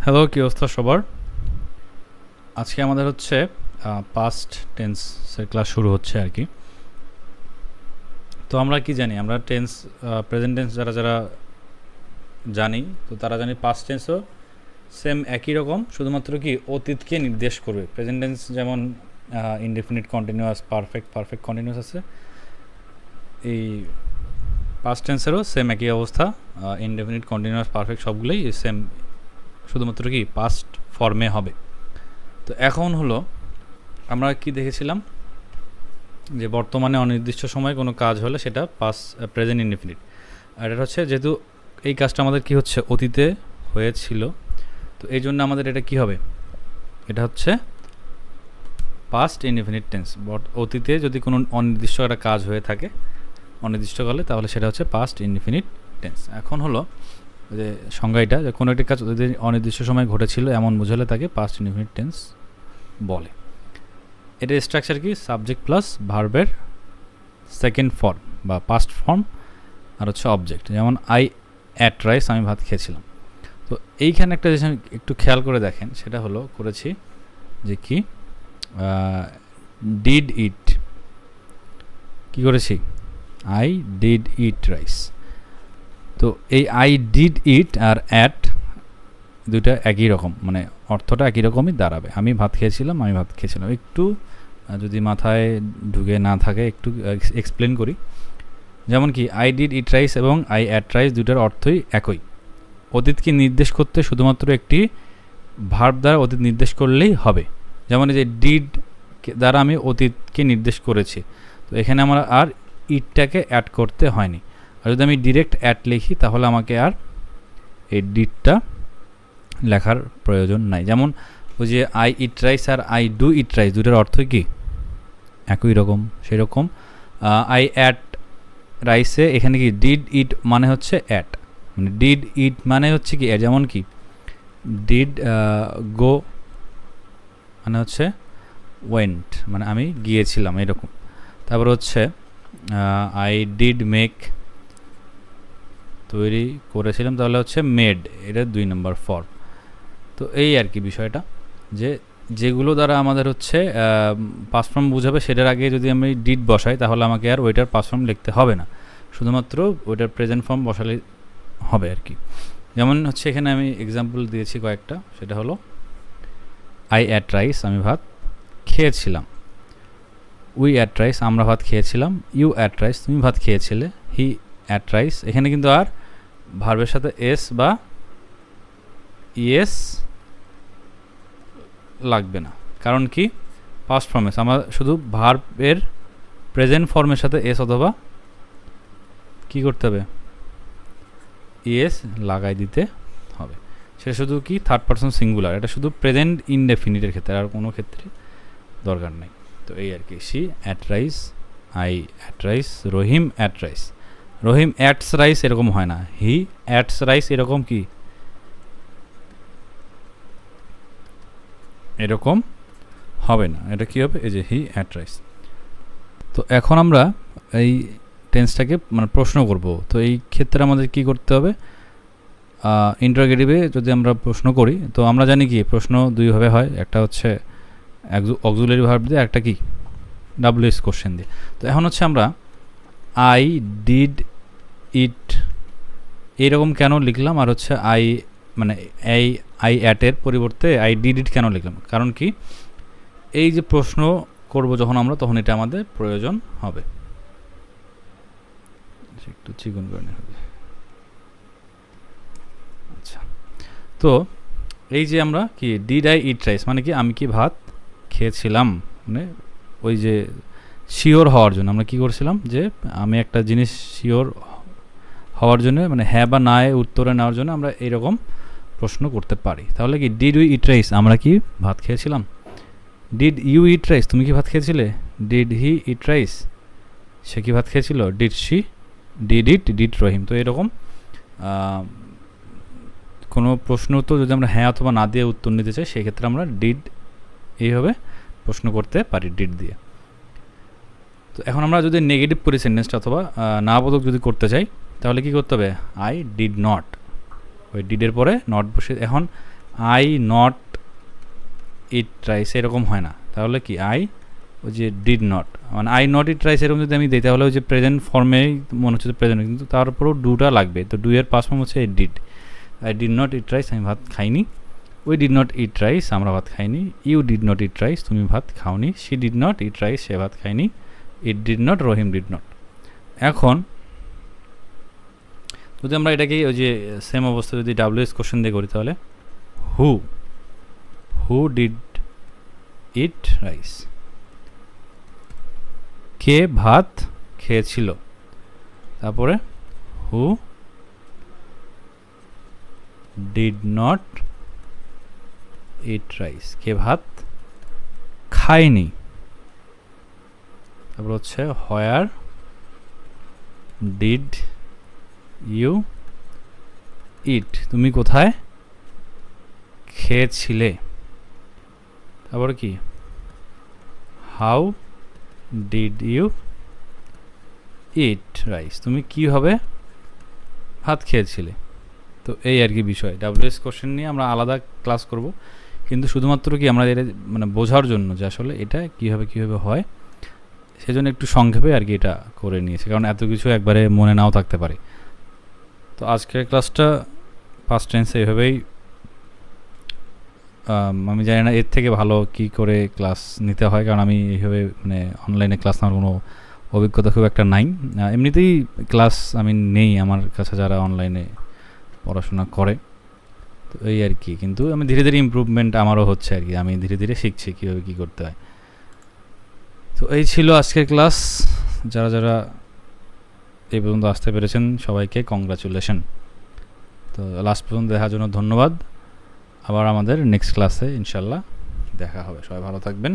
Hello, কি অবস্থা সবার? আজকে আমাদের হচ্ছে পাস্ট টেন্সের ক্লাস শুরু হচ্ছে আর কি। তো আমরা কি জানি, আমরা প্রেজেন্ট টেন্স যারা যারা জানি, তো তারা জানি পাস্ট টেন্সও সেম একই রকম, শুধুমাত্র কি অতীতকে নির্দেশ করবে। প্রেজেন্ট টেন্স যেমন ইনডেফিনিট কন্টিনিউয়াস, পারফেক্ট কন্টিনিউয়াস আছে, এই পাস্ট টেন্সেরও সেম একই অবস্থা। ইনডেফিনিট কন্টিনিউয়াস পারফেক্ট সবগুলোই সেম, শুধুমাত্র কি পাস্ট ফর্মে হবে। তো এখন হলো আমরা কি দেখেছিলাম যে বর্তমানে অনির্দিষ্ট সময় কোনো কাজ হলে সেটা প্রেজেন্ট ইনডেফিনিট। আর এটা হচ্ছে যেহেতু এই কাজটা আমাদের কি হচ্ছে অতীতে হয়েছিল, তো এই জন্য আমাদের এটা কি হবে, এটা হচ্ছে পাস্ট ইনডেফিনিট টেন্স। অতীতে যদি কোনো অনির্দিষ্ট একটা কাজ হয়ে থাকে অনির্দিষ্টকালে, তাহলে সেটা হচ্ছে পাস্ট ইনডেফিনিট টেন্স। এখন হলো যে সংজ্ঞাটা, যে কোনো একটি কাজ যদি অনির্দিষ্ট সময় ঘটেছিল এমন বোঝালে তাকে পাস্ট ইনডেফিনিট টেন্স বলে। এটার স্ট্রাকচার কি, সাবজেক্ট প্লাস ভার্বের সেকেন্ড ফর্ম বা পাস্ট ফর্ম, আর হচ্ছে অবজেক্ট। যেমন আই অ্যাট রাইস, আমি ভাত খেয়েছিলাম। তো এইখানে একটা জিনিস একটু খেয়াল করে দেখেন, সেটা হলো করেছি যে কি ডিড ইট, কি করেছি আই ডিড ইট রাইস। তো এই আই ডিড ইট আর অ্যাট দুইটা একই রকম, মানে অর্থটা একই রকমই দাঁড়াবে। আমি ভাত খেয়েছিলাম, একটু যদি মাথায় ঢুকে না থাকে একটু এক্সপ্লেন করি। যেমন কি আই ডিড ইট রাইস এবং আই অ্যাট রাইস দুটার অর্থই একই। অতীতকে নির্দেশ করতে শুধুমাত্র একটি ভার্ব দ্বারা অতীত নির্দেশ করলেই হবে। যেমন এই যে ডিড দ্বারা আমি অতীতকে নির্দেশ করেছি, তো এখানে আমার আর ইটটাকে অ্যাড করতে হয়নি। আর যদি আমি ডিরেক্ট অ্যাট লিখি তাহলে আমাকে আর এই ডিডটা লেখার প্রয়োজন নাই। যেমন ওই যে আই ইট রাইস আর আই ডু ইট রাইস দুটার অর্থ কি একই রকম, সেরকম আই অ্যাট রাইসে এখানে কি ডিড ইট মানে হচ্ছে অ্যাট, মানে ডিড ইট মানে হচ্ছে কি, যেমন কি ডিড গো মানে হচ্ছে ওয়েন্ট, মানে আমি গিয়েছিলাম এরকম। তারপর হচ্ছে আই ডিড মেক, তৈরি করেছিলাম, তাহলে হচ্ছে মেড, এটা 2 নম্বর ফর্ম। তো এই আর কি বিষয়টা, যে যেগুলো দ্বারা আমাদের হচ্ছে পাস্ট ফর্ম বোঝাবে সেটার আগে যদি আমি ডিড বসাই তাহলে আমাকে আর ওইটার পাস্ট ফর্ম লিখতে হবে না, শুধুমাত্র ওইটার প্রেজেন্ট ফর্ম বসালে হবে আর কি। যেমন হচ্ছে এখানে আমি এক্সাম্পল দিয়েছি কয়েকটা, সেটা হলো আই অ্যাট রাইস, আমি ভাত খেয়েছিলাম। উই অ্যাট রাইস, আমরা ভাত খেয়েছিলাম। ইউ অ্যাট রাইস, তুমি ভাত খেয়েছিলে। হি অ্যাট রাইস, এখানে কিন্তু আর ভার্বের সাথে এস বা ইএস লাগবে না, কারণ কি পাস্ট ফর্মে আমরা শুধু ভার্বের প্রেজেন্ট ফর্মের সাথে এস অথবা কি করতে হবে, ইএস লাগাই দিতে হবে। সেটা শুধু কি থার্ড পারসন সিঙ্গুলার, এটা শুধু প্রেজেন্ট ইনডেফিনিটের ক্ষেত্রে, আর কোনো ক্ষেত্রে দরকার নেই। তো এই আর কি, she ate rice, I ate rice, Rahim ate rice. Rahim ates rice এরকম হয় না, হি অ্যাটস রাইস এরকম কি এরকম হবে না, এটা কি হবে, এই যে হি অ্যাট রাইস। তো এখন আমরা এই টেন্সটাকে মানে প্রশ্ন করব। তো এই ক্ষেত্রে আমাদের কি করতে হবে, ইন্টারোগেটিভে যদি আমরা প্রশ্ন করি, তো আমরা জানি কি প্রশ্ন দুইভাবে হয়, একটা হচ্ছে অক্সিলারি ভার্ব দিয়ে, একটা কি ডাব্লিউএস কোশ্চেন দিয়ে। তো এখন হচ্ছে আমরা আই ডিড ইট এইরকম কেন লিখলাম, আর হচ্ছে আই মানে আই অ্যাটের পরিবর্তে আই ডিড ইট কেন লিখলাম, কারণ কি এই যে প্রশ্ন করব যখন আমরা, তখন এটা আমাদের প্রয়োজন হবে। একটু চিকন করে নেওয়া হবে। আচ্ছা, তো এই যে আমরা কি ডিড আই ইট রাইস মানে কি আমি কি ভাত খেয়েছিলাম, মানে ওই যে শিওর হওয়ার জন্য আমরা কি করছিলাম, যে আমি একটা জিনিস শিওর হওয়ার জন্য, মানে হ্যাঁ বা না উত্তরে নেওয়ার জন্য আমরা এইরকম প্রশ্ন করতে পারি। তাহলে কি ডিড উই ইট রাইস, আমরা কি ভাত খেয়েছিলাম। ডিড ইউ ইট রাইস, তুমি কি ভাত খেয়েছিলে। ডিড হি ইট রাইস, সে কি ভাত খেয়েছিল। Did she, did it, did Rahim. তো এরকম কোনো প্রশ্ন তো যদি আমরা হ্যাঁ অথবা না দিয়ে উত্তর নিতে চাই, সেক্ষেত্রে আমরা ডিড এইভাবে প্রশ্ন করতে পারি, ডিড দিয়ে। তো এখন আমরা যদি নেগেটিভ করি সেন্টেন্সটা, অথবা না বোধক যদি করতে চাই, তাহলে কি করতে হবে, আই ডিড নট, ওই ডিডের পরে নট বসে। এখন আই নট ইট রাইস এরকম হয় না, তাহলে কি আই ওই যে ডিড নট, মানে আই নট ইট রাইস এরকম যদি আমি দিই তাহলে ওই যে প্রেজেন্ট ফর্মেই মনে হচ্ছে প্রেজেন্ট, কিন্তু তারপরেও ডুটা লাগবে। তো ডু এর পাস্ট ফর্ম হচ্ছে did. I did not eat rice, আমি ভাত খাইনি। We did not eat rice, আমরা ভাত খাইনি। You did not eat rice, তুমি ভাত খাওনি। She did not eat rice, সে ভাত খায়নি। It did not, Rahim did not. এখন যদি আমরা এটাকে ওই যে সেম অবস্থা যদি ডাব্লিউএস কোশ্চেন দিয়ে করি তাহলে হু ডিড ইট রাইস, কে ভাত খেয়েছিল। তারপরে who did not eat rice, কে ভাত খায়নি। তারপর হচ্ছে হোয়ার ডিড ইউ ইট, তুমি কোথায় খেয়েছিলে। তারপর কি how did you eat rice, তুমি কীভাবে ভাত খেয়েছিলে। তো এই আর কি বিষয়। ডাব্লিউএস কোশ্চেন নিয়ে আমরা আলাদা ক্লাস করব, কিন্তু শুধুমাত্র কি আমরা এটা মানে বোঝার জন্য যে আসলে এটা কীভাবে হয় সেজন্য একটু সংক্ষেপে আর কি এটা করে নিয়েছে, কারণ এত কিছু একবারে মনে নাও থাকতে পারে। তো আজকের ক্লাসটা ফার্স্ট টেন্সে এভাবেই, আমি জানি না এর থেকে ভালো কি করে ক্লাস নিতে হয়, কারণ আমি এইভাবে মানে অনলাইনে ক্লাস নেওয়ার কোনো অভিজ্ঞতা খুব একটা নাই। এমনিতেই ক্লাস আমি নেই আমার কাছে যারা অনলাইনে পড়াশোনা করে, তো এই আর কি। কিন্তু আমি ধীরে ধীরে ইমপ্রুভমেন্ট আমারও হচ্ছে আর কি, আমি ধীরে ধীরে শিখছি কীভাবে কী করতে হয়। তো এই ছিল আজকের ক্লাস। যারা যারা এই পর্যন্ত আসতে পেরেছেন সবাইকে কংগ্রাচুলেশন। তো লাস্ট পর্যন্ত দেখার জন্য ধন্যবাদ। আবার আমাদের নেক্সট ক্লাসে ইনশাল্লাহ দেখা হবে। সবাই ভালো থাকবেন।